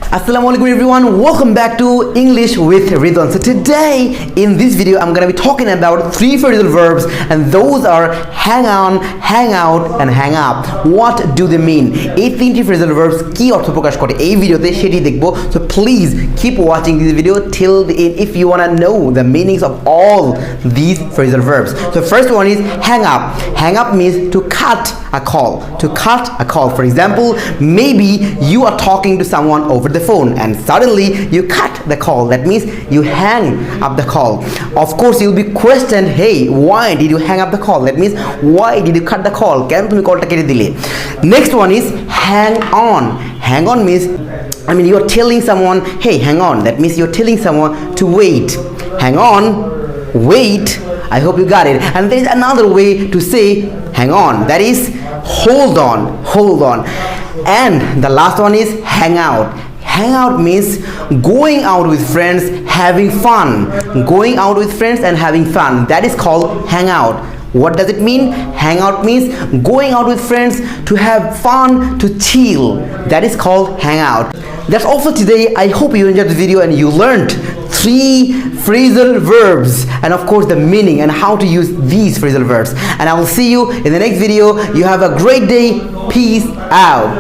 Assalamualaikum everyone, welcome back to English with Redwan. So today in this video I'm gonna be talking about three phrasal verbs, and those are hang on, hang out and hang up. What do they mean? এই তিনটি phrasal verbs কি অর্থ প্রকাশ করে এই ভিডিওতে সেটি দেখব. So please keep watching this video till the end if you wanna know the meanings of all these phrasal verbs. So first one is hang up. Hang up means to cut a call. To cut a call. For example, maybe you are talking to someone over the phone and suddenly you cut the call. That means you hang up the call. Of course you'll be questioned, hey, why did you hang up the call? That means why did you cut the call? কেন তুমি কলটা কেটে দিলে? Next one is hang on. Hang on means you're telling someone, hey, hang on. That means you're telling someone to wait. Hang on, wait. I hope you got it. And there is another way to say hang on. That is hold on, hold on. And the last one is hang out. Hang out means going out with friends, having fun. Going out with friends and having fun. That is called hang out. What does it mean? Hang out means going out with friends to have fun, to chill. That is called hang out. That's all for today. I hope you enjoyed the video and you learned three phrasal verbs and of course the meaning and how to use these phrasal verbs. And I will see you in the next video. You have a great day. Peace out.